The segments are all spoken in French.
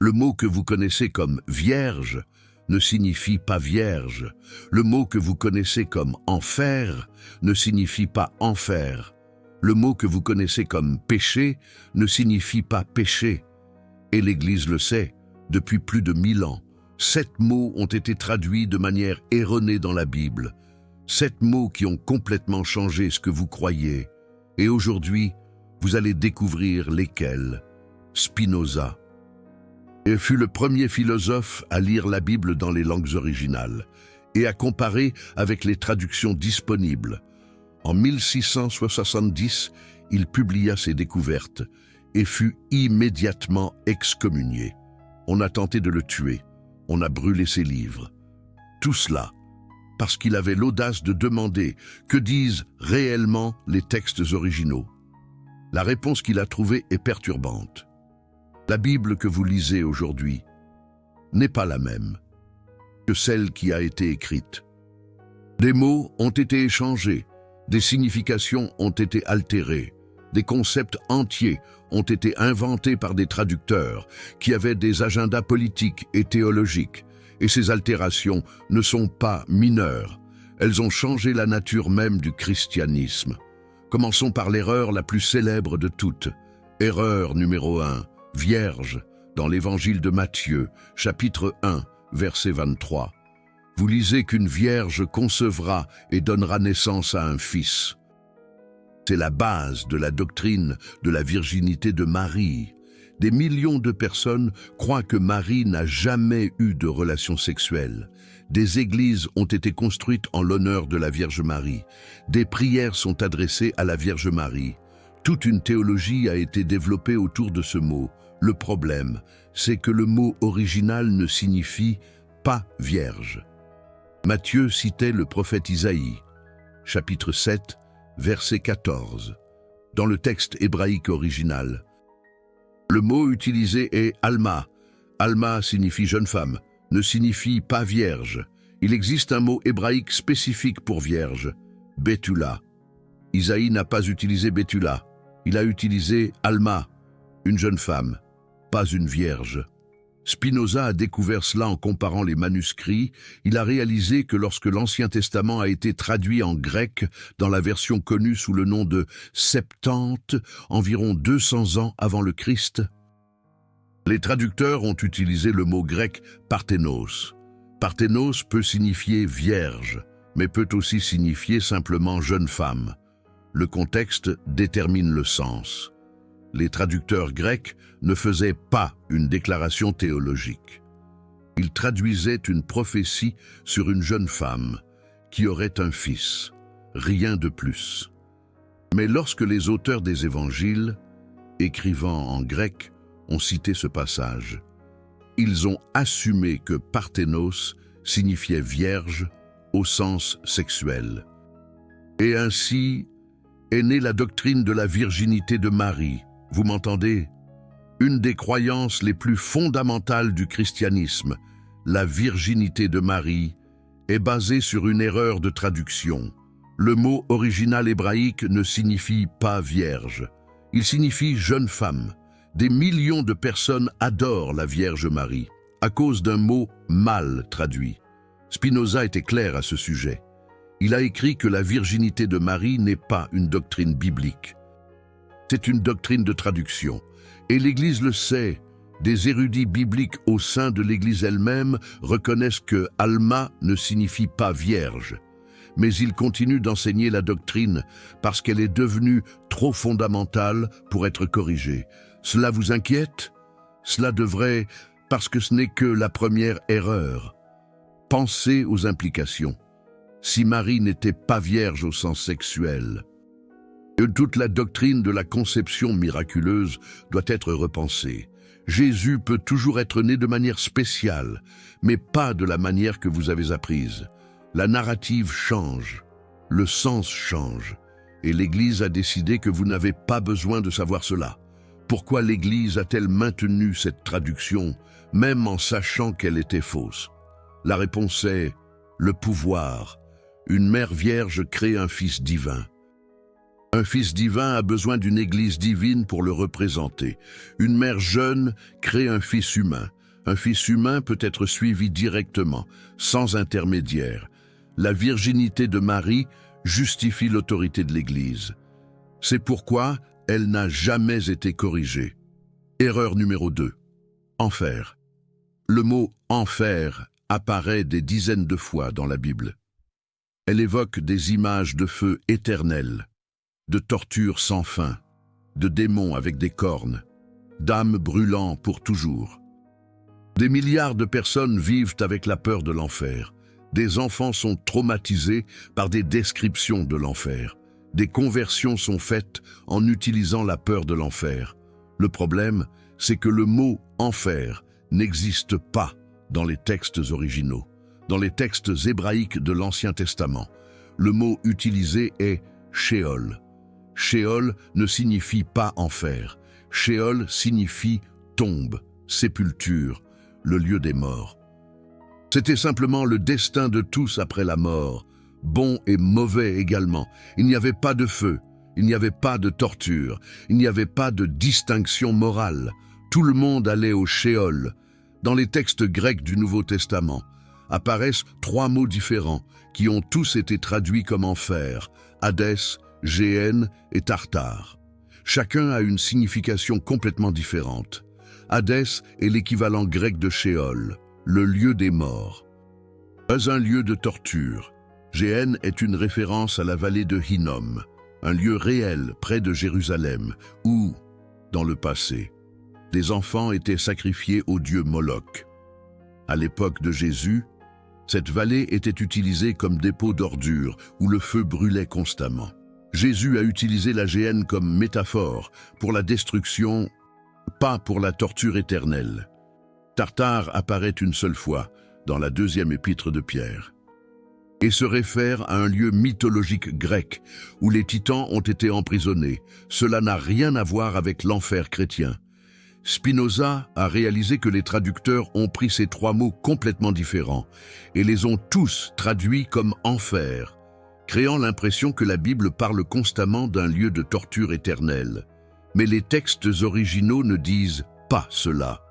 Le mot que vous connaissez comme « vierge » ne signifie pas vierge. Le mot que vous connaissez comme « enfer » ne signifie pas enfer. Le mot que vous connaissez comme « péché » ne signifie pas péché. Et l'Église le sait, depuis plus de 1000 ans. 7 mots ont été traduits de manière erronée dans la Bible. 7 mots qui ont complètement changé ce que vous croyez. Et aujourd'hui, vous allez découvrir lesquels. Spinoza. Il fut le premier philosophe à lire la Bible dans les langues originales et à comparer avec les traductions disponibles. En 1670, il publia ses découvertes et fut immédiatement excommunié. On a tenté de le tuer, on a brûlé ses livres. Tout cela parce qu'il avait l'audace de demander que disent réellement les textes originaux. La réponse qu'il a trouvée est perturbante. La Bible que vous lisez aujourd'hui n'est pas la même que celle qui a été écrite. Des mots ont été échangés, des significations ont été altérées, des concepts entiers ont été inventés par des traducteurs qui avaient des agendas politiques et théologiques, et ces altérations ne sont pas mineures. Elles ont changé la nature même du christianisme. Commençons par l'erreur la plus célèbre de toutes. Erreur numéro 1. Vierge, dans l'évangile de Matthieu, chapitre 1, verset 23. Vous lisez qu'une vierge concevra et donnera naissance à un fils. C'est la base de la doctrine de la virginité de Marie. Des millions de personnes croient que Marie n'a jamais eu de relations sexuelles. Des églises ont été construites en l'honneur de la Vierge Marie. Des prières sont adressées à la Vierge Marie. Toute une théologie a été développée autour de ce mot. Le problème, c'est que le mot original ne signifie pas vierge. Matthieu citait le prophète Isaïe, chapitre 7, verset 14. Dans le texte hébraïque original, le mot utilisé est alma. Alma signifie jeune femme, ne signifie pas vierge. Il existe un mot hébraïque spécifique pour vierge, Bétula. Isaïe n'a pas utilisé Bétula, il a utilisé alma, une jeune femme, pas une vierge. Spinoza a découvert cela en comparant les manuscrits. Il a réalisé que lorsque l'Ancien Testament a été traduit en grec dans la version connue sous le nom de Septante, environ 200 ans avant le Christ, les traducteurs ont utilisé le mot grec parthénos. Parthénos peut signifier vierge, mais peut aussi signifier simplement jeune femme. Le contexte détermine le sens. Les traducteurs grecs ne faisaient pas une déclaration théologique. Ils traduisaient une prophétie sur une jeune femme qui aurait un fils, rien de plus. Mais lorsque les auteurs des évangiles, écrivant en grec, ont cité ce passage, ils ont assumé que parthénos signifiait vierge au sens sexuel. Et ainsi est née la doctrine de la virginité de Marie. Vous m'entendez? Une des croyances les plus fondamentales du christianisme, la virginité de Marie, est basée sur une erreur de traduction. Le mot original hébraïque ne signifie pas vierge, il signifie jeune femme. Des millions de personnes adorent la Vierge Marie à cause d'un mot mal traduit. Spinoza était clair à ce sujet. Il a écrit que la virginité de Marie n'est pas une doctrine biblique. C'est une doctrine de traduction. Et l'Église le sait. Des érudits bibliques au sein de l'Église elle-même reconnaissent que « alma » ne signifie pas « vierge ». Mais ils continuent d'enseigner la doctrine parce qu'elle est devenue trop fondamentale pour être corrigée. Cela vous inquiète? Cela devrait, parce que ce n'est que la première erreur. Pensez aux implications. Si Marie n'était pas vierge au sens sexuel, toute la doctrine de la conception miraculeuse doit être repensée. Jésus peut toujours être né de manière spéciale, mais pas de la manière que vous avez apprise. La narrative change, le sens change, et l'Église a décidé que vous n'avez pas besoin de savoir cela. Pourquoi l'Église a-t-elle maintenu cette traduction, même en sachant qu'elle était fausse? La réponse est le pouvoir. Une mère vierge crée un fils divin. Un fils divin a besoin d'une église divine pour le représenter. Une mère jeune crée un fils humain. Un fils humain peut être suivi directement, sans intermédiaire. La virginité de Marie justifie l'autorité de l'Église. C'est pourquoi elle n'a jamais été corrigée. Erreur numéro 2. Enfer. Le mot « enfer » apparaît des dizaines de fois dans la Bible. Elle évoque des images de feu éternel, de tortures sans fin, de démons avec des cornes, d'âmes brûlant pour toujours. Des milliards de personnes vivent avec la peur de l'enfer. Des enfants sont traumatisés par des descriptions de l'enfer. Des conversions sont faites en utilisant la peur de l'enfer. Le problème, c'est que le mot « enfer » n'existe pas dans les textes originaux. Dans les textes hébraïques de l'Ancien Testament, le mot utilisé est « Sheol ». Sheol ne signifie pas enfer. Sheol signifie tombe, sépulture, le lieu des morts. C'était simplement le destin de tous après la mort, bon et mauvais également. Il n'y avait pas de feu, il n'y avait pas de torture, il n'y avait pas de distinction morale. Tout le monde allait au Sheol. Dans les textes grecs du Nouveau Testament, apparaissent 3 mots différents qui ont tous été traduits comme enfer, Hadès, Géhenne et Tartare. Chacun a une signification complètement différente. Hadès est l'équivalent grec de Sheol, le lieu des morts. Pas un lieu de torture. Géhenne est une référence à la vallée de Hinnom, un lieu réel près de Jérusalem, où, dans le passé, des enfants étaient sacrifiés au dieu Moloch. À l'époque de Jésus, cette vallée était utilisée comme dépôt d'ordures où le feu brûlait constamment. Jésus a utilisé la géhenne comme métaphore pour la destruction, pas pour la torture éternelle. Tartare apparaît une seule fois dans la 2e épître de Pierre et se réfère à un lieu mythologique grec où les titans ont été emprisonnés. Cela n'a rien à voir avec l'enfer chrétien. Spinoza a réalisé que les traducteurs ont pris ces 3 mots complètement différents et les ont tous traduits comme enfer, créant l'impression que la Bible parle constamment d'un lieu de torture éternelle. Mais les textes originaux ne disent pas cela.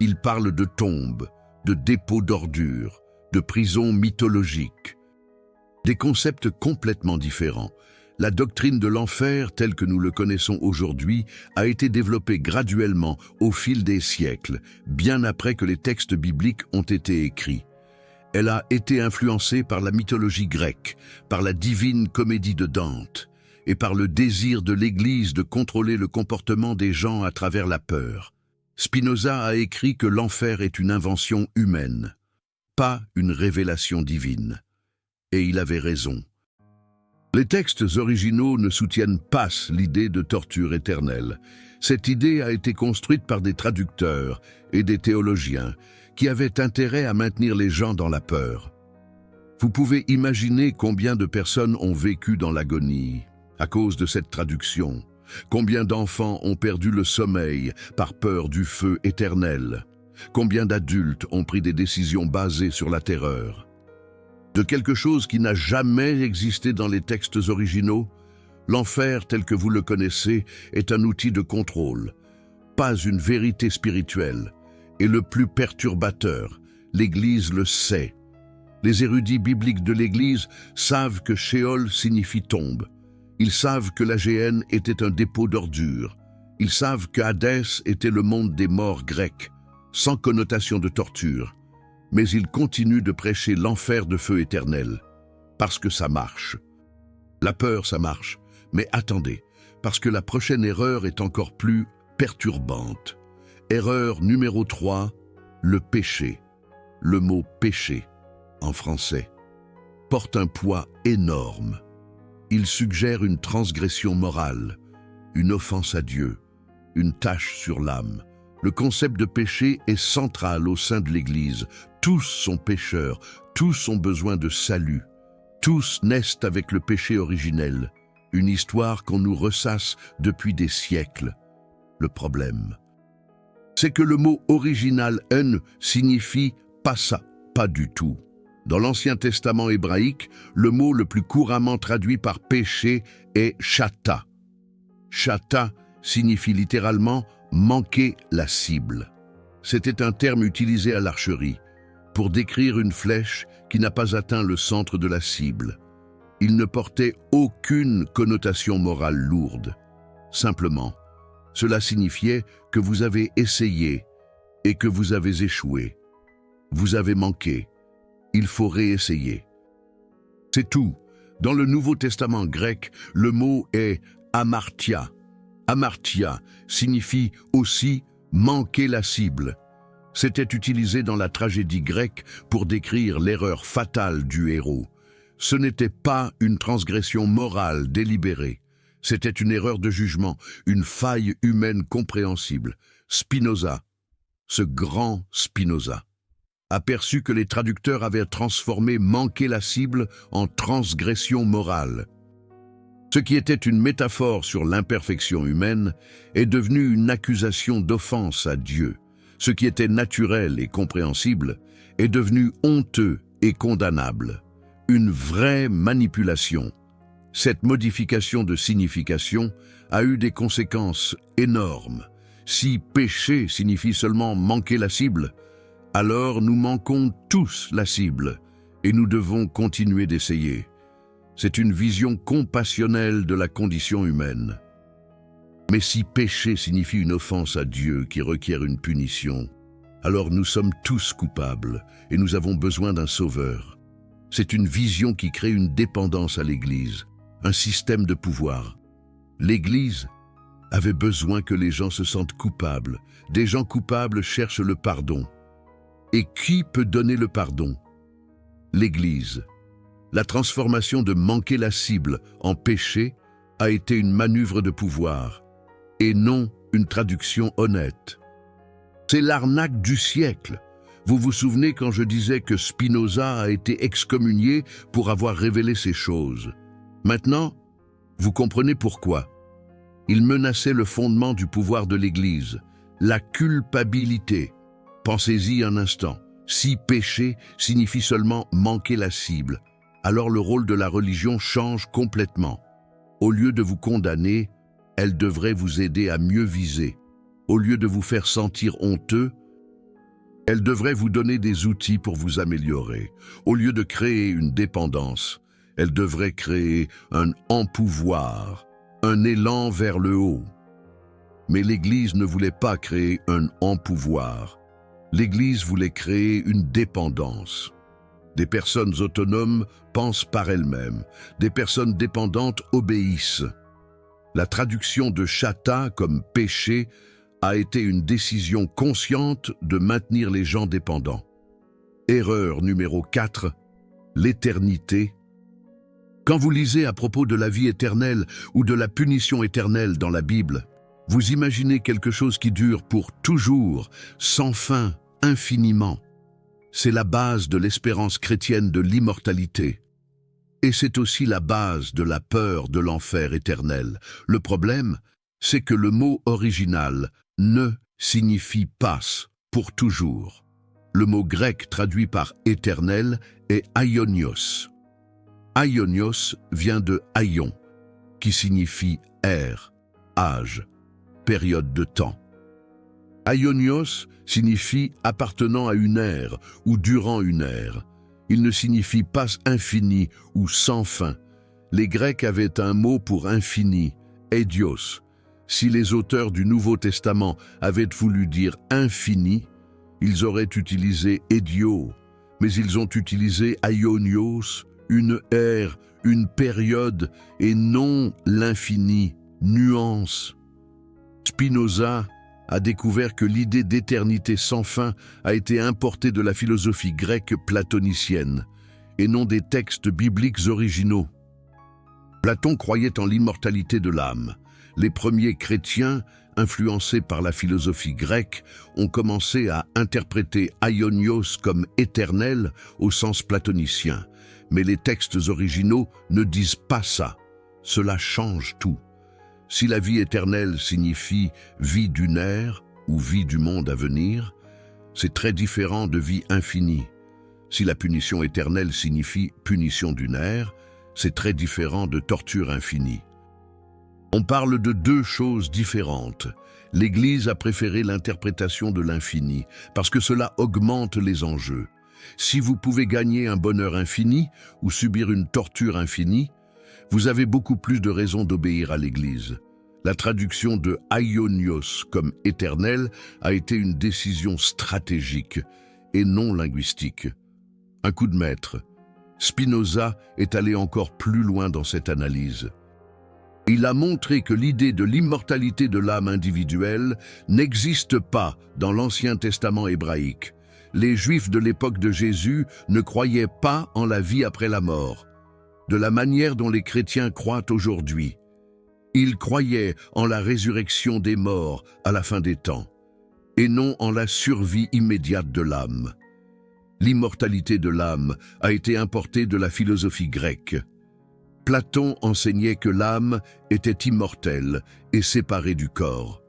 Ils parlent de tombes, de dépôts d'ordures, de prisons mythologiques. Des concepts complètement différents. La doctrine de l'enfer, telle que nous le connaissons aujourd'hui, a été développée graduellement au fil des siècles, bien après que les textes bibliques ont été écrits. Elle a été influencée par la mythologie grecque, par la divine comédie de Dante, et par le désir de l'Église de contrôler le comportement des gens à travers la peur. Spinoza a écrit que l'enfer est une invention humaine, pas une révélation divine. Et il avait raison. Les textes originaux ne soutiennent pas l'idée de torture éternelle. Cette idée a été construite par des traducteurs et des théologiens qui avaient intérêt à maintenir les gens dans la peur. Vous pouvez imaginer combien de personnes ont vécu dans l'agonie à cause de cette traduction. Combien d'enfants ont perdu le sommeil par peur du feu éternel? Combien d'adultes ont pris des décisions basées sur la terreur? De quelque chose qui n'a jamais existé dans les textes originaux, l'enfer tel que vous le connaissez est un outil de contrôle, pas une vérité spirituelle. Et le plus perturbateur, l'Église le sait. Les érudits bibliques de l'Église savent que Sheol signifie tombe. Ils savent que la géhenne était un dépôt d'ordures. Ils savent que Hadès était le monde des morts grecs, sans connotation de torture. Mais ils continuent de prêcher l'enfer de feu éternel, parce que ça marche. La peur, ça marche. Mais attendez, parce que la prochaine erreur est encore plus perturbante. Erreur numéro 3, le péché. Le mot « péché » en français porte un poids énorme. Il suggère une transgression morale, une offense à Dieu, une tache sur l'âme. Le concept de péché est central au sein de l'Église. Tous sont pécheurs, tous ont besoin de salut. Tous naissent avec le péché originel, une histoire qu'on nous ressasse depuis des siècles. Le problème, c'est que le mot original « en » signifie « pas ça », pas du tout. Dans l'Ancien Testament hébraïque, le mot le plus couramment traduit par péché est « chata », Chata signifie littéralement « manquer la cible ». C'était un terme utilisé à l'archerie pour décrire une flèche qui n'a pas atteint le centre de la cible. Il ne portait aucune connotation morale lourde. Simplement, cela signifiait que vous avez essayé et que vous avez échoué. Vous avez manqué. Il faut réessayer. C'est tout. Dans le Nouveau Testament grec, le mot est amartia. Amartia signifie aussi manquer la cible. C'était utilisé dans la tragédie grecque pour décrire l'erreur fatale du héros. Ce n'était pas une transgression morale délibérée. C'était une erreur de jugement, une faille humaine compréhensible. Spinoza, ce grand Spinoza, a perçu que les traducteurs avaient transformé manquer la cible en transgression morale. Ce qui était une métaphore sur l'imperfection humaine est devenu une accusation d'offense à Dieu. Ce qui était naturel et compréhensible est devenu honteux et condamnable. Une vraie manipulation. Cette modification de signification a eu des conséquences énormes. Si péché signifie seulement manquer la cible, alors nous manquons tous la cible et nous devons continuer d'essayer. C'est une vision compassionnelle de la condition humaine. Mais si péché signifie une offense à Dieu qui requiert une punition, alors nous sommes tous coupables et nous avons besoin d'un sauveur. C'est une vision qui crée une dépendance à l'Église, un système de pouvoir. L'Église avait besoin que les gens se sentent coupables. Des gens coupables cherchent le pardon. Et qui peut donner le pardon? L'Église. La transformation de manquer la cible en péché a été une manœuvre de pouvoir, et non une traduction honnête. C'est l'arnaque du siècle. Vous vous souvenez quand je disais que Spinoza a été excommunié pour avoir révélé ces choses. Maintenant, vous comprenez pourquoi. Il menaçait le fondement du pouvoir de l'Église, la culpabilité. Pensez-y un instant. Si péché signifie seulement manquer la cible, alors le rôle de la religion change complètement. Au lieu de vous condamner, elle devrait vous aider à mieux viser. Au lieu de vous faire sentir honteux, elle devrait vous donner des outils pour vous améliorer. Au lieu de créer une dépendance, elle devrait créer un empouvoir, un élan vers le haut. Mais l'Église ne voulait pas créer un empouvoir. L'Église voulait créer une dépendance. Des personnes autonomes pensent par elles-mêmes. Des personnes dépendantes obéissent. La traduction de chata comme péché a été une décision consciente de maintenir les gens dépendants. Erreur numéro 4, l'éternité. Quand vous lisez à propos de la vie éternelle ou de la punition éternelle dans la Bible, vous imaginez quelque chose qui dure pour toujours, sans fin, infiniment. C'est la base de l'espérance chrétienne de l'immortalité. Et c'est aussi la base de la peur de l'enfer éternel. Le problème, c'est que le mot original « ne » signifie « passe » pour toujours. Le mot grec traduit par « éternel » est « aionios ». Aionios vient de « aion », qui signifie « ère », « âge », période de temps. Aionios signifie « appartenant à une ère » ou « durant une ère ». Il ne signifie pas « infini » ou « sans fin ». Les Grecs avaient un mot pour « infini », « eidios ». Si les auteurs du Nouveau Testament avaient voulu dire « infini », ils auraient utilisé « eidio », mais ils ont utilisé « aionios », une ère, une période, et non l'infini, nuance. Spinoza a découvert que l'idée d'éternité sans fin a été importée de la philosophie grecque platonicienne, et non des textes bibliques originaux. Platon croyait en l'immortalité de l'âme. Les premiers chrétiens, influencés par la philosophie grecque, ont commencé à interpréter aionios comme éternel au sens platonicien. Mais les textes originaux ne disent pas ça. Cela change tout. Si la vie éternelle signifie vie d'une ère ou vie du monde à venir, c'est très différent de vie infinie. Si la punition éternelle signifie punition d'une ère, c'est très différent de torture infinie. On parle de deux choses différentes. L'Église a préféré l'interprétation de l'infini, parce que cela augmente les enjeux. Si vous pouvez gagner un bonheur infini ou subir une torture infinie, vous avez beaucoup plus de raisons d'obéir à l'Église. La traduction de aionios comme éternel a été une décision stratégique et non linguistique. Un coup de maître. Spinoza est allé encore plus loin dans cette analyse. Il a montré que l'idée de l'immortalité de l'âme individuelle n'existe pas dans l'Ancien Testament hébraïque. Les Juifs de l'époque de Jésus ne croyaient pas en la vie après la mort, de la manière dont les chrétiens croient aujourd'hui. Ils croyaient en la résurrection des morts à la fin des temps, et non en la survie immédiate de l'âme. L'immortalité de l'âme a été importée de la philosophie grecque. Platon enseignait que l'âme était immortelle et séparée du corps.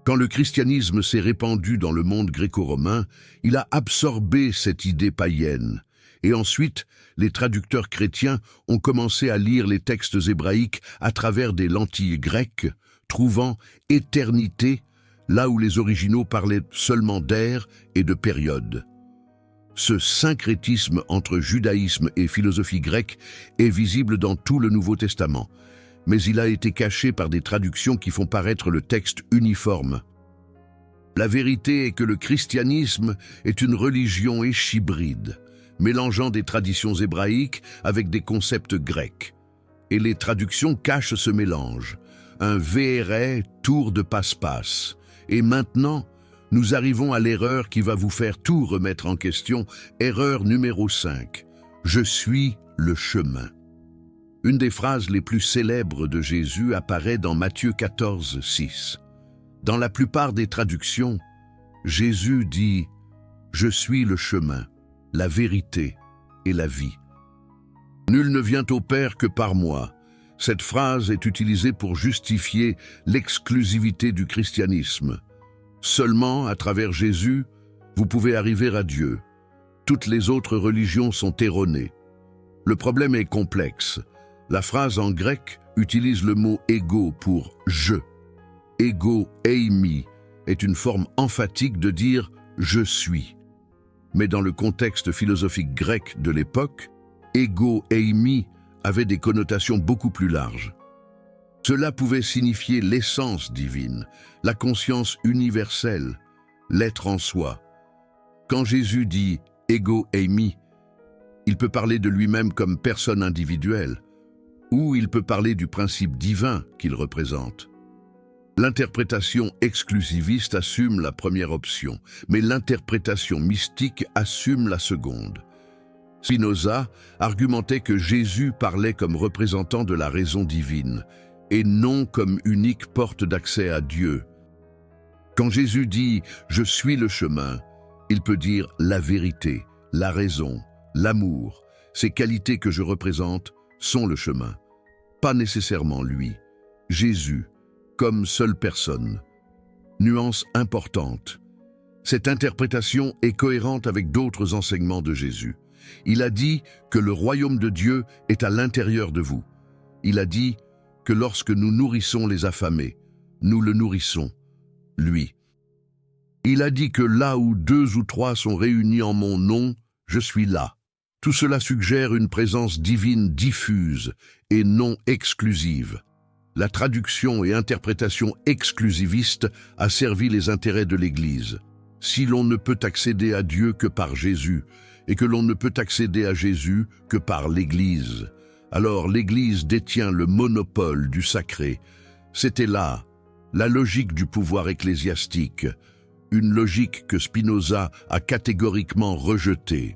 Quand le christianisme s'est répandu dans le monde gréco-romain, il a absorbé cette idée païenne. Et ensuite, les traducteurs chrétiens ont commencé à lire les textes hébraïques à travers des lentilles grecques, trouvant éternité là où les originaux parlaient seulement d'ère et de période. Ce syncrétisme entre judaïsme et philosophie grecque est visible dans tout le Nouveau Testament, mais il a été caché par des traductions qui font paraître le texte uniforme. La vérité est que le christianisme est une religion échibride, mélangeant des traditions hébraïques avec des concepts grecs. Et les traductions cachent ce mélange, un vrai tour de passe-passe. Et maintenant, nous arrivons à l'erreur qui va vous faire tout remettre en question, erreur numéro 5. Je suis le chemin. Une des phrases les plus célèbres de Jésus apparaît dans Matthieu 14, 6. Dans la plupart des traductions, Jésus dit « Je suis le chemin, la vérité et la vie. Nul ne vient au Père que par moi. » Cette phrase est utilisée pour justifier l'exclusivité du christianisme. Seulement, à travers Jésus, vous pouvez arriver à Dieu. Toutes les autres religions sont erronées. Le problème est complexe. La phrase en grec utilise le mot « ego » pour « je ». « Ego eimi » est une forme emphatique de dire « je suis ». Mais dans le contexte philosophique grec de l'époque, « ego eimi » avait des connotations beaucoup plus larges. Cela pouvait signifier l'essence divine, la conscience universelle, l'être en soi. Quand Jésus dit « ego eimi », il peut parler de lui-même comme personne individuelle, ou il peut parler du principe divin qu'il représente. L'interprétation exclusiviste assume la première option, mais l'interprétation mystique assume la seconde. Spinoza argumentait que Jésus parlait comme représentant de la raison divine, et non comme unique porte d'accès à Dieu. Quand Jésus dit « Je suis le chemin », il peut dire la vérité, la raison, l'amour. Ces qualités que je représente sont le chemin, pas nécessairement lui, Jésus, comme seule personne. Nuance importante. Cette interprétation est cohérente avec d'autres enseignements de Jésus. Il a dit que le royaume de Dieu est à l'intérieur de vous. Il a dit que lorsque nous nourrissons les affamés, nous le nourrissons, lui. Il a dit que là où 2 ou 3 sont réunis en mon nom, je suis là. Tout cela suggère une présence divine diffuse et non exclusive. La traduction et interprétation exclusiviste a servi les intérêts de l'Église. Si l'on ne peut accéder à Dieu que par Jésus, et que l'on ne peut accéder à Jésus que par l'Église, alors l'Église détient le monopole du sacré. C'était là la logique du pouvoir ecclésiastique, une logique que Spinoza a catégoriquement rejetée.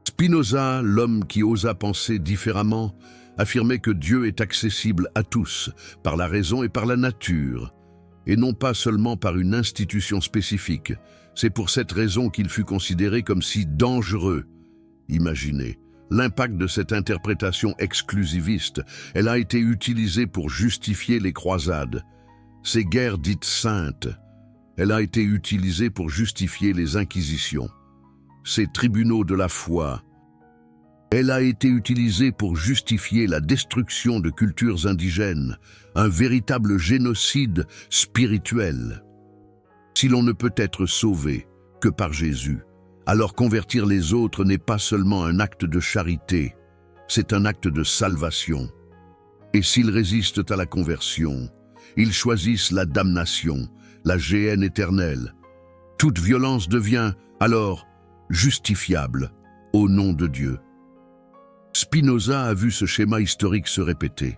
Spinoza, l'homme qui osa penser différemment, affirmait que Dieu est accessible à tous, par la raison et par la nature, et non pas seulement par une institution spécifique. C'est pour cette raison qu'il fut considéré comme si dangereux. Imaginez l'impact de cette interprétation exclusiviste. Elle a été utilisée pour justifier les croisades, ces guerres dites saintes. Elle a été utilisée pour justifier les inquisitions, ces tribunaux de la foi. Elle a été utilisée pour justifier la destruction de cultures indigènes, un véritable génocide spirituel. Si l'on ne peut être sauvé que par Jésus, alors convertir les autres n'est pas seulement un acte de charité, c'est un acte de salvation. Et s'ils résistent à la conversion, ils choisissent la damnation, la géhenne éternelle. Toute violence devient alors justifiable au nom de Dieu. Spinoza a vu ce schéma historique se répéter.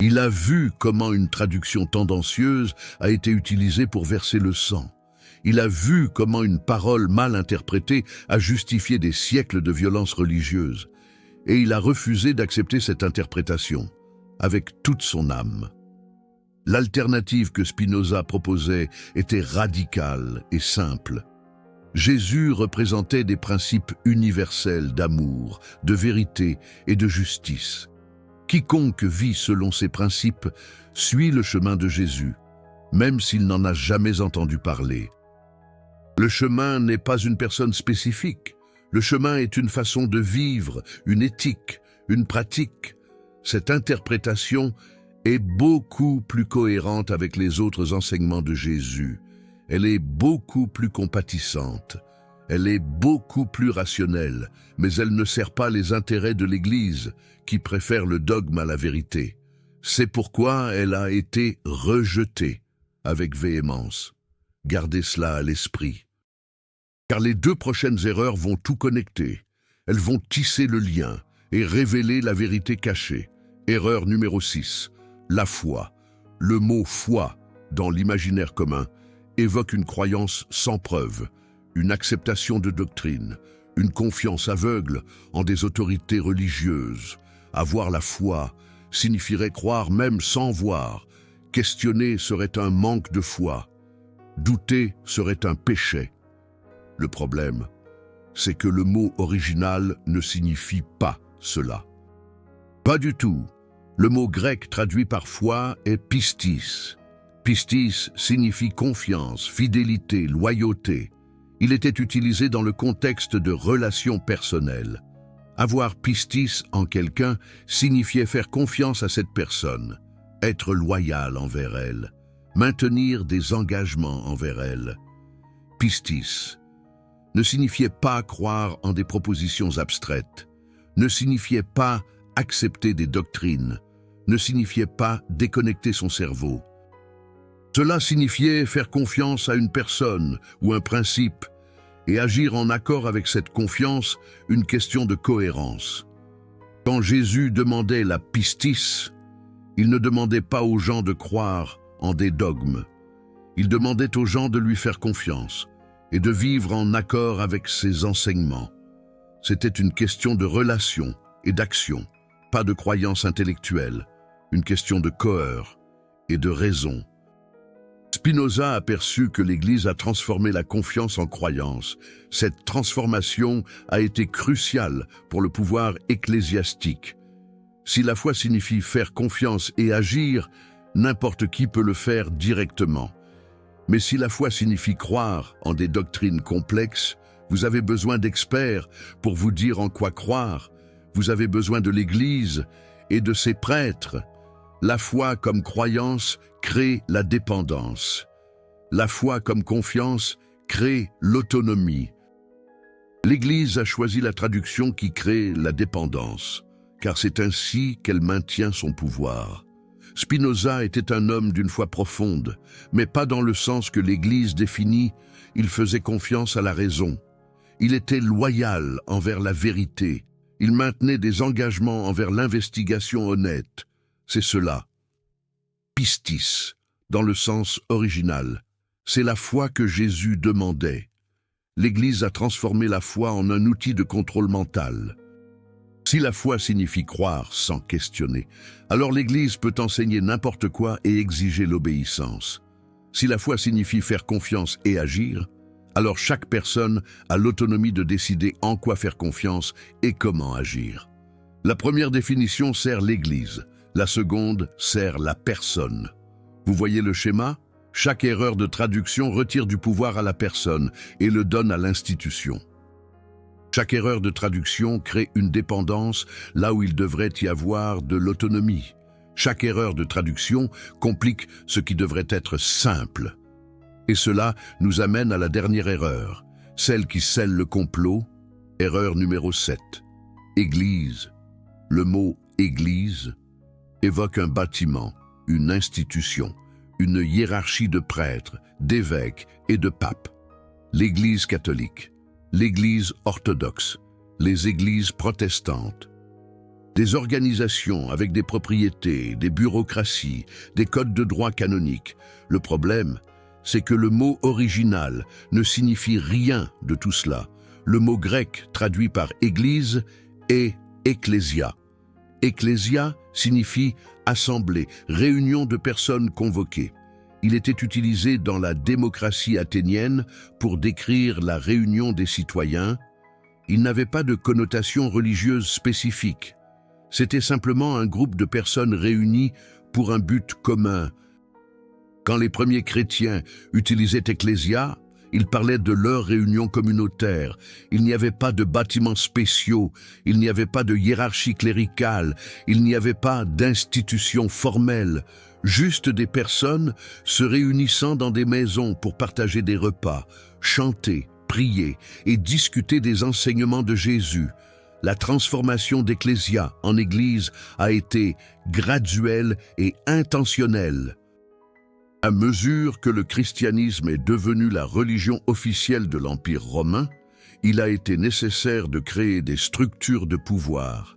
Il a vu comment une traduction tendancieuse a été utilisée pour verser le sang. Il a vu comment une parole mal interprétée a justifié des siècles de violence religieuse. Et il a refusé d'accepter cette interprétation, avec toute son âme. L'alternative que Spinoza proposait était radicale et simple. Jésus représentait des principes universels d'amour, de vérité et de justice. Quiconque vit selon ces principes suit le chemin de Jésus, même s'il n'en a jamais entendu parler. Le chemin n'est pas une personne spécifique. Le chemin est une façon de vivre, une éthique, une pratique. Cette interprétation est beaucoup plus cohérente avec les autres enseignements de Jésus. Elle est beaucoup plus compatissante. Elle est beaucoup plus rationnelle, mais elle ne sert pas les intérêts de l'Église, qui préfère le dogme à la vérité. C'est pourquoi elle a été rejetée avec véhémence. Gardez cela à l'esprit. Car les deux prochaines erreurs vont tout connecter. Elles vont tisser le lien et révéler la vérité cachée. Erreur numéro 6. La foi. Le mot « foi » dans l'imaginaire commun évoque une croyance sans preuve, une acceptation de doctrine, une confiance aveugle en des autorités religieuses. Avoir la foi signifierait croire même sans voir. Questionner serait un manque de foi. Douter serait un péché. Le problème, c'est que le mot original ne signifie pas cela. Pas du tout. Le mot grec traduit par foi est pistis. Pistis signifie confiance, fidélité, loyauté. Il était utilisé dans le contexte de relations personnelles. Avoir pistis en quelqu'un signifiait faire confiance à cette personne, être loyal envers elle, maintenir des engagements envers elle. Pistis ne signifiait pas croire en des propositions abstraites, ne signifiait pas accepter des doctrines, ne signifiait pas déconnecter son cerveau. Cela signifiait faire confiance à une personne ou un principe et agir en accord avec cette confiance, une question de cohérence. Quand Jésus demandait la pistis, il ne demandait pas aux gens de croire en des dogmes. Il demandait aux gens de lui faire confiance et de vivre en accord avec ses enseignements. C'était une question de relation et d'action, pas de croyance intellectuelle, une question de cœur et de raison. Spinoza a perçu que l'Église a transformé la confiance en croyance. Cette transformation a été cruciale pour le pouvoir ecclésiastique. Si la foi signifie faire confiance et agir, n'importe qui peut le faire directement. Mais si la foi signifie croire en des doctrines complexes, vous avez besoin d'experts pour vous dire en quoi croire. Vous avez besoin de l'Église et de ses prêtres. La foi comme croyance crée la dépendance. La foi comme confiance crée l'autonomie. L'Église a choisi la traduction qui crée la dépendance, car c'est ainsi qu'elle maintient son pouvoir. Spinoza était un homme d'une foi profonde, mais pas dans le sens que l'Église définit. Il faisait confiance à la raison. Il était loyal envers la vérité. Il maintenait des engagements envers l'investigation honnête. C'est cela. Pistis, dans le sens original. C'est la foi que Jésus demandait. L'Église a transformé la foi en un outil de contrôle mental. Si la foi signifie croire sans questionner, alors l'Église peut enseigner n'importe quoi et exiger l'obéissance. Si la foi signifie faire confiance et agir, alors chaque personne a l'autonomie de décider en quoi faire confiance et comment agir. La première définition sert l'Église, la seconde sert la personne. Vous voyez le schéma ? Chaque erreur de traduction retire du pouvoir à la personne et le donne à l'institution. Chaque erreur de traduction crée une dépendance là où il devrait y avoir de l'autonomie. Chaque erreur de traduction complique ce qui devrait être simple. Et cela nous amène à la dernière erreur, celle qui scelle le complot, erreur numéro 7. Église. Le mot « église » évoque un bâtiment, une institution, une hiérarchie de prêtres, d'évêques et de papes. L'Église catholique, l'Église orthodoxe, les églises protestantes. Des organisations avec des propriétés, des bureaucraties, des codes de droit canoniques. Le problème, c'est que le mot original ne signifie rien de tout cela. Le mot grec traduit par « église » est « ecclésia ». Ecclésia signifie « assemblée », réunion de personnes convoquées. Il était utilisé dans la démocratie athénienne pour décrire la réunion des citoyens. Il n'avait pas de connotation religieuse spécifique. C'était simplement un groupe de personnes réunies pour un but commun. Quand les premiers chrétiens utilisaient ecclésia, ils parlaient de leur réunion communautaire. Il n'y avait pas de bâtiments spéciaux, il n'y avait pas de hiérarchie cléricale, il n'y avait pas d'institution formelle. Juste des personnes se réunissant dans des maisons pour partager des repas, chanter, prier et discuter des enseignements de Jésus. La transformation d'Ecclésia en Église a été graduelle et intentionnelle. À mesure que le christianisme est devenu la religion officielle de l'Empire romain, il a été nécessaire de créer des structures de pouvoir.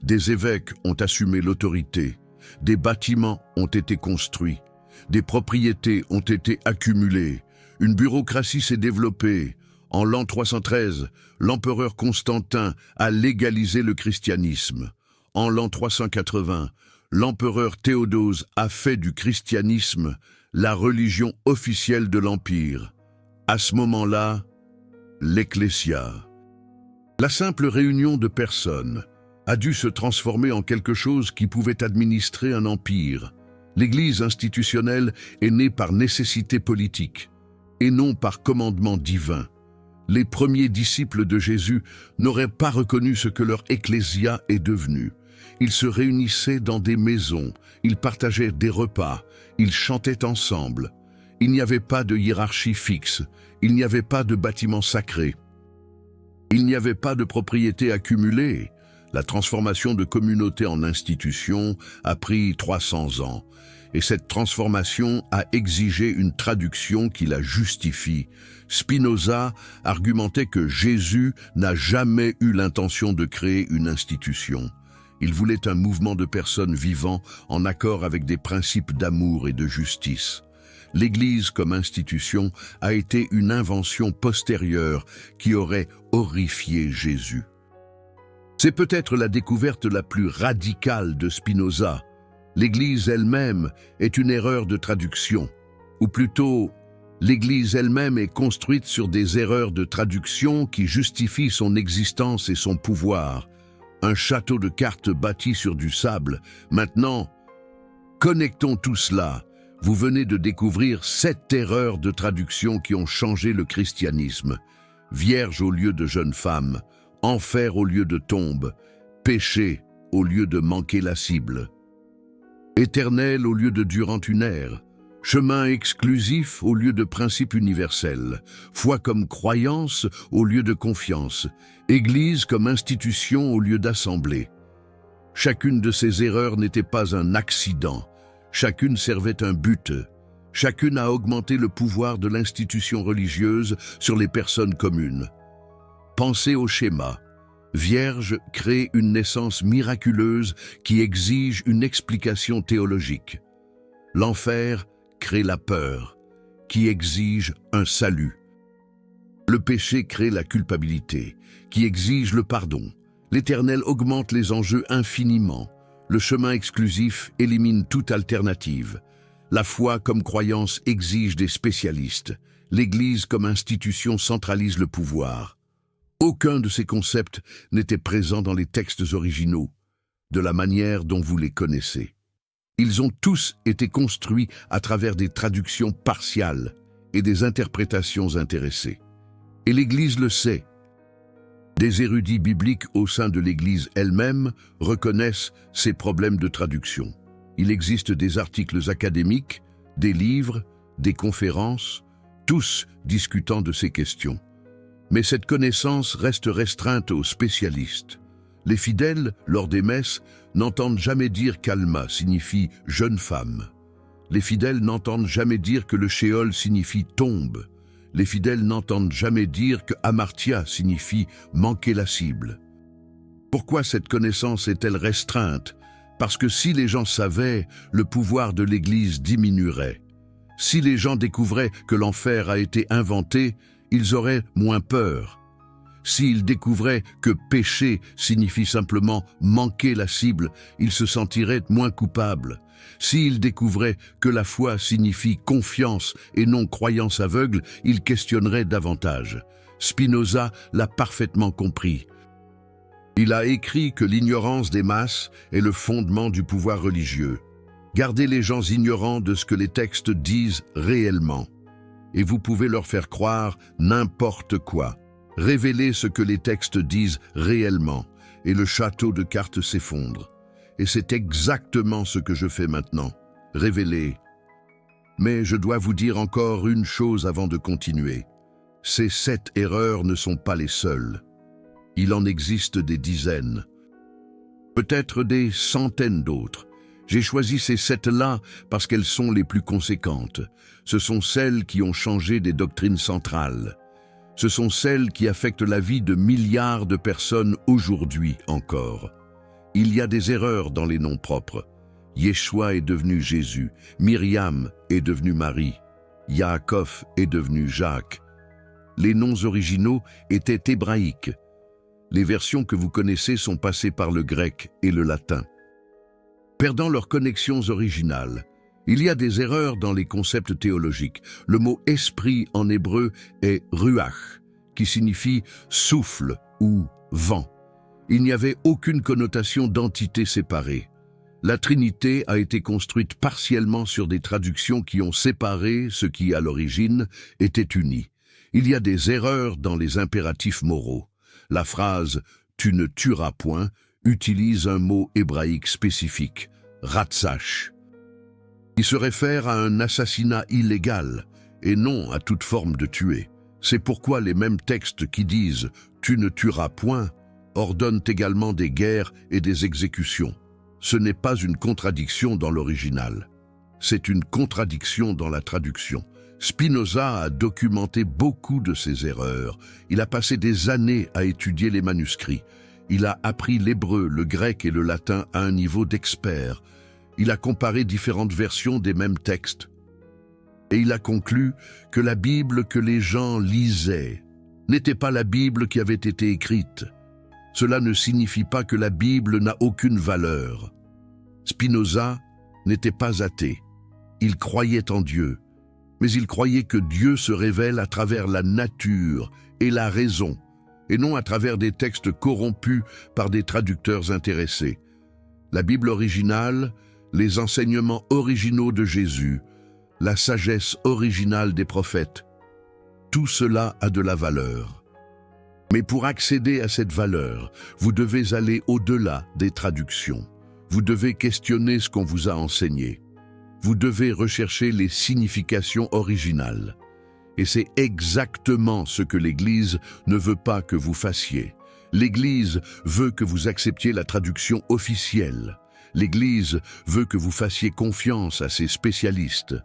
Des évêques ont assumé l'autorité, des bâtiments ont été construits, des propriétés ont été accumulées, une bureaucratie s'est développée. En l'an 313, l'empereur Constantin a légalisé le christianisme. En l'an 380, l'empereur Théodose a fait du christianisme la religion officielle de l'Empire. À ce moment-là, l'Ecclésia, la simple réunion de personnes, a dû se transformer en quelque chose qui pouvait administrer un empire. L'Église institutionnelle est née par nécessité politique et non par commandement divin. Les premiers disciples de Jésus n'auraient pas reconnu ce que leur ecclésia est devenue. Ils se réunissaient dans des maisons, ils partageaient des repas, ils chantaient ensemble. Il n'y avait pas de hiérarchie fixe, il n'y avait pas de bâtiment sacré. Il n'y avait pas de propriété accumulée. La transformation de communauté en institution a pris 300 ans. Et cette transformation a exigé une traduction qui la justifie. Spinoza argumentait que Jésus n'a jamais eu l'intention de créer une institution. Il voulait un mouvement de personnes vivant en accord avec des principes d'amour et de justice. L'Église comme institution a été une invention postérieure qui aurait horrifié Jésus. C'est peut-être la découverte la plus radicale de Spinoza. L'Église elle-même est une erreur de traduction, ou plutôt, l'Église elle-même est construite sur des erreurs de traduction qui justifient son existence et son pouvoir. Un château de cartes bâti sur du sable. Maintenant, connectons tout cela. Vous venez de découvrir 7 erreurs de traduction qui ont changé le christianisme. Vierge au lieu de jeune femme, enfer au lieu de tombe, péché au lieu de manquer la cible. Éternel au lieu de durant une ère, chemin exclusif au lieu de principe universel, foi comme croyance au lieu de confiance, Église comme institution au lieu d'assemblée. Chacune de ces erreurs n'était pas un accident, chacune servait un but, chacune a augmenté le pouvoir de l'institution religieuse sur les personnes communes. Pensez au schéma. Vierge crée une naissance miraculeuse qui exige une explication théologique. L'enfer crée la peur, qui exige un salut. Le péché crée la culpabilité, qui exige le pardon. L'Éternel augmente les enjeux infiniment. Le chemin exclusif élimine toute alternative. La foi comme croyance exige des spécialistes. L'Église comme institution centralise le pouvoir. Aucun de ces concepts n'était présent dans les textes originaux, de la manière dont vous les connaissez. Ils ont tous été construits à travers des traductions partiales et des interprétations intéressées. Et l'Église le sait. Des érudits bibliques au sein de l'Église elle-même reconnaissent ces problèmes de traduction. Il existe des articles académiques, des livres, des conférences, tous discutant de ces questions. Mais cette connaissance reste restreinte aux spécialistes. Les fidèles, lors des messes, n'entendent jamais dire qu'Alma signifie « jeune femme ». Les fidèles n'entendent jamais dire que le Sheol signifie « tombe ». Les fidèles n'entendent jamais dire que Amartia signifie « manquer la cible ». Pourquoi cette connaissance est-elle restreinte? Parce que si les gens savaient, le pouvoir de l'Église diminuerait. Si les gens découvraient que l'enfer a été inventé, ils auraient moins peur. S'ils découvraient que péché signifie simplement manquer la cible, ils se sentiraient moins coupables. S'ils découvraient que la foi signifie confiance et non croyance aveugle, ils questionneraient davantage. Spinoza l'a parfaitement compris. Il a écrit que l'ignorance des masses est le fondement du pouvoir religieux. Gardez les gens ignorants de ce que les textes disent réellement. Et vous pouvez leur faire croire n'importe quoi. Révélez ce que les textes disent réellement, et le château de cartes s'effondre. Et c'est exactement ce que je fais maintenant. Révéler. Mais je dois vous dire encore une chose avant de continuer. Ces 7 erreurs ne sont pas les seules. Il en existe des dizaines. Peut-être des centaines d'autres. J'ai choisi ces 7-là parce qu'elles sont les plus conséquentes. Ce sont celles qui ont changé des doctrines centrales. Ce sont celles qui affectent la vie de milliards de personnes aujourd'hui encore. Il y a des erreurs dans les noms propres. Yeshua est devenu Jésus, Myriam est devenue Marie, Yaakov est devenu Jacques. Les noms originaux étaient hébraïques. Les versions que vous connaissez sont passées par le grec et le latin. Perdant leurs connexions originales, il y a des erreurs dans les concepts théologiques. Le mot « esprit » en hébreu est « ruach », qui signifie « souffle » ou « vent ». Il n'y avait aucune connotation d'entité séparée. La Trinité a été construite partiellement sur des traductions qui ont séparé ce qui, à l'origine, était uni. Il y a des erreurs dans les impératifs moraux. La phrase « tu ne tueras point » utilise un mot hébraïque spécifique, « ratsach », qui se réfère à un assassinat illégal et non à toute forme de tuer. C'est pourquoi les mêmes textes qui disent « tu ne tueras point » ordonnent également des guerres et des exécutions. Ce n'est pas une contradiction dans l'original. C'est une contradiction dans la traduction. Spinoza a documenté beaucoup de ces erreurs. Il a passé des années à étudier les manuscrits. Il a appris l'hébreu, le grec et le latin à un niveau d'expert. Il a comparé différentes versions des mêmes textes. Et il a conclu que la Bible que les gens lisaient n'était pas la Bible qui avait été écrite. Cela ne signifie pas que la Bible n'a aucune valeur. Spinoza n'était pas athée. Il croyait en Dieu, mais il croyait que Dieu se révèle à travers la nature et la raison, et non à travers des textes corrompus par des traducteurs intéressés. La Bible originale, les enseignements originaux de Jésus, la sagesse originale des prophètes, tout cela a de la valeur. Mais pour accéder à cette valeur, vous devez aller au-delà des traductions. Vous devez questionner ce qu'on vous a enseigné. Vous devez rechercher les significations originales. Et c'est exactement ce que l'Église ne veut pas que vous fassiez. L'Église veut que vous acceptiez la traduction officielle. L'Église veut que vous fassiez confiance à ses spécialistes.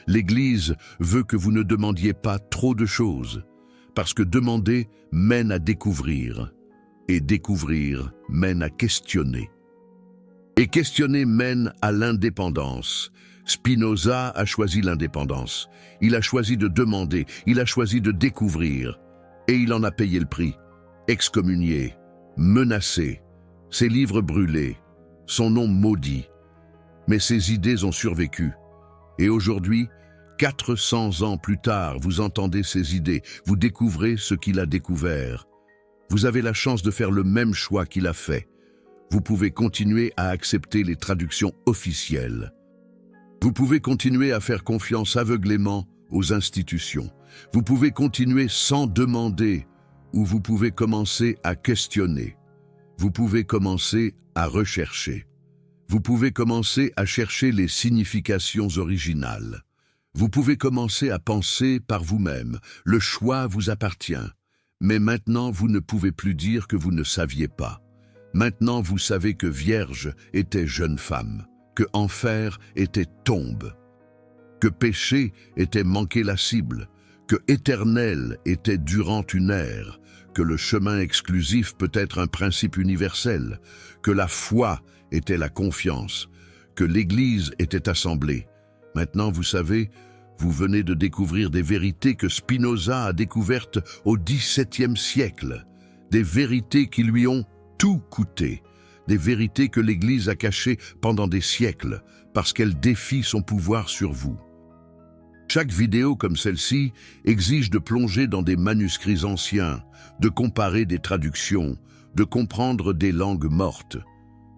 L'Église veut que vous ne demandiez pas trop de choses. Parce que demander mène à découvrir, et découvrir mène à questionner. Et questionner mène à l'indépendance. Spinoza a choisi l'indépendance. Il a choisi de demander, il a choisi de découvrir. Et il en a payé le prix. Excommunié, menacé, ses livres brûlés, son nom maudit. Mais ses idées ont survécu. Et aujourd'hui, 400 ans plus tard, vous entendez ses idées, vous découvrez ce qu'il a découvert. Vous avez la chance de faire le même choix qu'il a fait. Vous pouvez continuer à accepter les traductions officielles. Vous pouvez continuer à faire confiance aveuglément aux institutions. Vous pouvez continuer sans demander où vous pouvez commencer à questionner. Vous pouvez commencer à rechercher. Vous pouvez commencer à chercher les significations originales. Vous pouvez commencer à penser par vous-même. Le choix vous appartient. Mais maintenant, vous ne pouvez plus dire que vous ne saviez pas. Maintenant, vous savez que Vierge était jeune femme, que enfer était tombe, que péché était manquer la cible, que éternel était durant une ère, que le chemin exclusif peut être un principe universel, que la foi était la confiance, que l'Église était assemblée. Maintenant, vous savez, vous venez de découvrir des vérités que Spinoza a découvertes au XVIIe siècle, des vérités qui lui ont tout coûté, des vérités que l'Église a cachées pendant des siècles, parce qu'elle défie son pouvoir sur vous. Chaque vidéo comme celle-ci exige de plonger dans des manuscrits anciens, de comparer des traductions, de comprendre des langues mortes.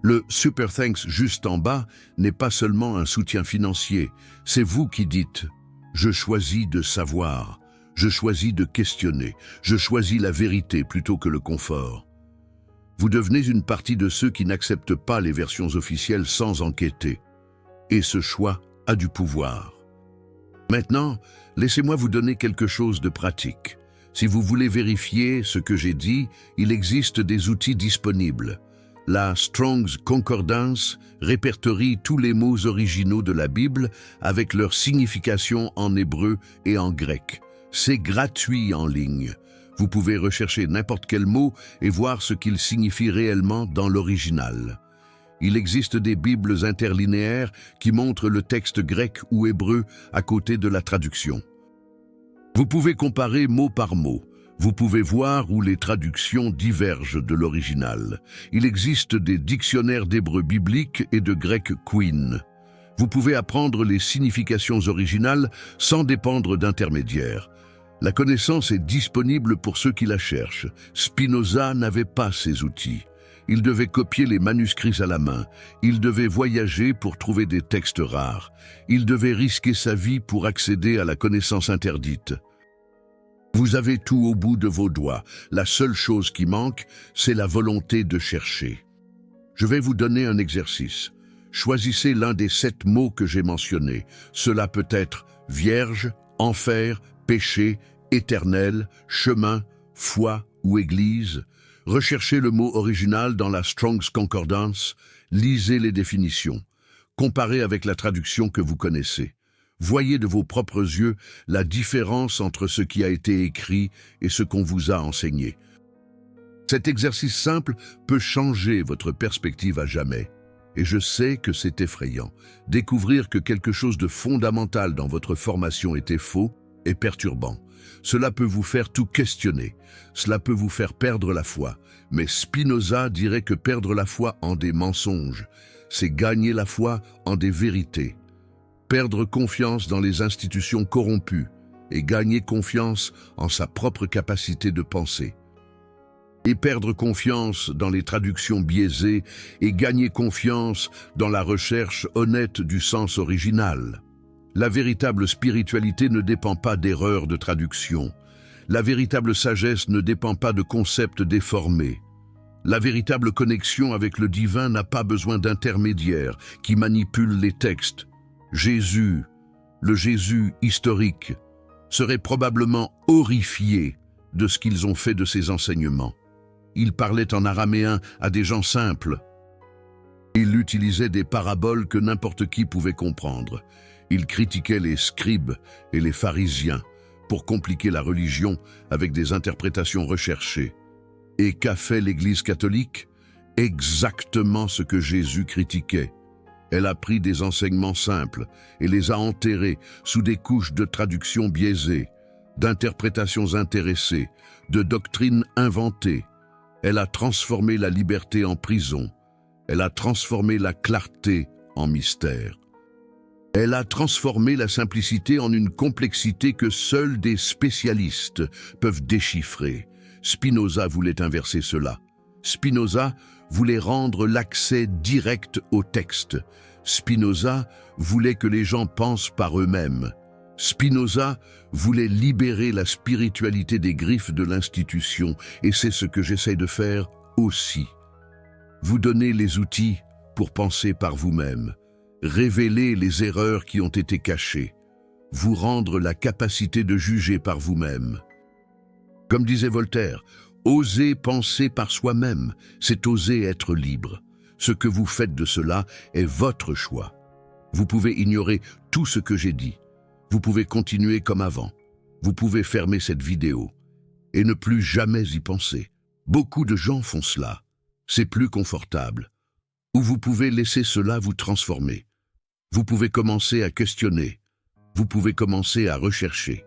Le Super Thanks juste en bas n'est pas seulement un soutien financier, c'est vous qui dites « Je choisis de savoir, je choisis de questionner, je choisis la vérité plutôt que le confort ». Vous devenez une partie de ceux qui n'acceptent pas les versions officielles sans enquêter. Et ce choix a du pouvoir. Maintenant, laissez-moi vous donner quelque chose de pratique. Si vous voulez vérifier ce que j'ai dit, il existe des outils disponibles. La Strong's Concordance répertorie tous les mots originaux de la Bible avec leur signification en hébreu et en grec. C'est gratuit en ligne. Vous pouvez rechercher n'importe quel mot et voir ce qu'il signifie réellement dans l'original. Il existe des Bibles interlinéaires qui montrent le texte grec ou hébreu à côté de la traduction. Vous pouvez comparer mot par mot. Vous pouvez voir où les traductions divergent de l'original. Il existe des dictionnaires d'hébreu biblique et de grec Queen. Vous pouvez apprendre les significations originales sans dépendre d'intermédiaires. La connaissance est disponible pour ceux qui la cherchent. Spinoza n'avait pas ces outils. Il devait copier les manuscrits à la main. Il devait voyager pour trouver des textes rares. Il devait risquer sa vie pour accéder à la connaissance interdite. Vous avez tout au bout de vos doigts. La seule chose qui manque, c'est la volonté de chercher. Je vais vous donner un exercice. Choisissez l'un des 7 mots que j'ai mentionnés. Cela peut être vierge, enfer, péché, éternel, chemin, foi ou église. Recherchez le mot original dans la Strong's Concordance, lisez les définitions, comparez avec la traduction que vous connaissez. Voyez de vos propres yeux la différence entre ce qui a été écrit et ce qu'on vous a enseigné. Cet exercice simple peut changer votre perspective à jamais. Et je sais que c'est effrayant. Découvrir que quelque chose de fondamental dans votre formation était faux est perturbant. Cela peut vous faire tout questionner. Cela peut vous faire perdre la foi. Mais Spinoza dirait que perdre la foi en des mensonges, c'est gagner la foi en des vérités. Perdre confiance dans les institutions corrompues et gagner confiance en sa propre capacité de penser. Et perdre confiance dans les traductions biaisées et gagner confiance dans la recherche honnête du sens original. La véritable spiritualité ne dépend pas d'erreurs de traduction. La véritable sagesse ne dépend pas de concepts déformés. La véritable connexion avec le divin n'a pas besoin d'intermédiaires qui manipulent les textes. Jésus, le Jésus historique, serait probablement horrifié de ce qu'ils ont fait de ses enseignements. Il parlait en araméen à des gens simples. Il utilisait des paraboles que n'importe qui pouvait comprendre. Il critiquait les scribes et les pharisiens pour compliquer la religion avec des interprétations recherchées. Et qu'a fait l'Église catholique? Exactement ce que Jésus critiquait. Elle a pris des enseignements simples et les a enterrés sous des couches de traductions biaisées, d'interprétations intéressées, de doctrines inventées. Elle a transformé la liberté en prison. Elle a transformé la clarté en mystère. Elle a transformé la simplicité en une complexité que seuls des spécialistes peuvent déchiffrer. Spinoza voulait inverser cela. Spinoza voulait rendre l'accès direct au texte. Spinoza voulait que les gens pensent par eux-mêmes. Spinoza voulait libérer la spiritualité des griffes de l'institution, et c'est ce que j'essaie de faire aussi. Vous donner les outils pour penser par vous-même, révéler les erreurs qui ont été cachées, vous rendre la capacité de juger par vous-même. Comme disait Voltaire, oser penser par soi-même, c'est oser être libre. Ce que vous faites de cela est votre choix. Vous pouvez ignorer tout ce que j'ai dit. Vous pouvez continuer comme avant. Vous pouvez fermer cette vidéo et ne plus jamais y penser. Beaucoup de gens font cela. C'est plus confortable. Ou vous pouvez laisser cela vous transformer. Vous pouvez commencer à questionner. Vous pouvez commencer à rechercher.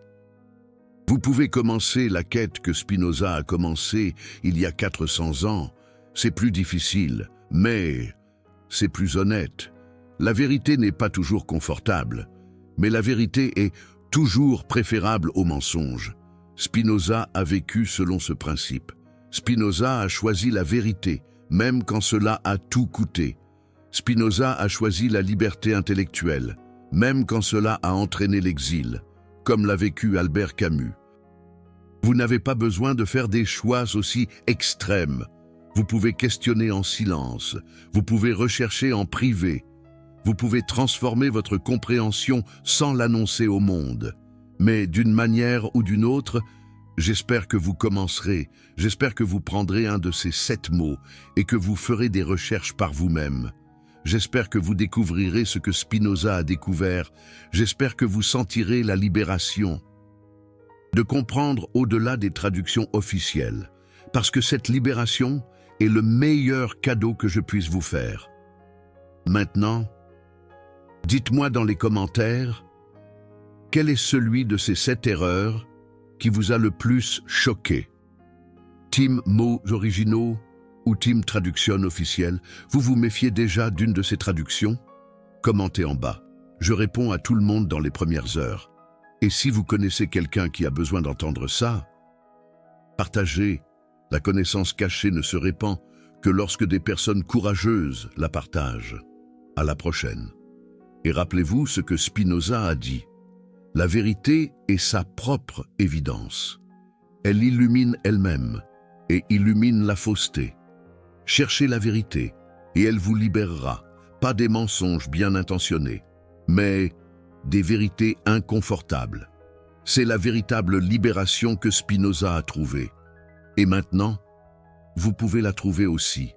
Vous pouvez commencer la quête que Spinoza a commencée il y a 400 ans. C'est plus difficile, mais c'est plus honnête. La vérité n'est pas toujours confortable, mais la vérité est toujours préférable au mensonge. Spinoza a vécu selon ce principe. Spinoza a choisi la vérité, même quand cela a tout coûté. Spinoza a choisi la liberté intellectuelle, même quand cela a entraîné l'exil, comme l'a vécu Albert Camus. Vous n'avez pas besoin de faire des choix aussi extrêmes. Vous pouvez questionner en silence, vous pouvez rechercher en privé, vous pouvez transformer votre compréhension sans l'annoncer au monde. Mais d'une manière ou d'une autre, j'espère que vous commencerez, j'espère que vous prendrez un de ces 7 mots et que vous ferez des recherches par vous-même. J'espère que vous découvrirez ce que Spinoza a découvert. J'espère que vous sentirez la libération de comprendre au-delà des traductions officielles, parce que cette libération est le meilleur cadeau que je puisse vous faire. Maintenant, dites-moi dans les commentaires, quel est celui de ces 7 erreurs qui vous a le plus choqué? Team mots originaux ou Team traduction officielle, vous vous méfiez déjà d'une de ces traductions? Commentez en bas. Je réponds à tout le monde dans les premières heures. Et si vous connaissez quelqu'un qui a besoin d'entendre ça, partagez. La connaissance cachée ne se répand que lorsque des personnes courageuses la partagent. À la prochaine. Et rappelez-vous ce que Spinoza a dit. La vérité est sa propre évidence. Elle illumine elle-même et illumine la fausseté. Cherchez la vérité et elle vous libérera, pas des mensonges bien intentionnés, mais des vérités inconfortables. C'est la véritable libération que Spinoza a trouvée. Et maintenant, vous pouvez la trouver aussi.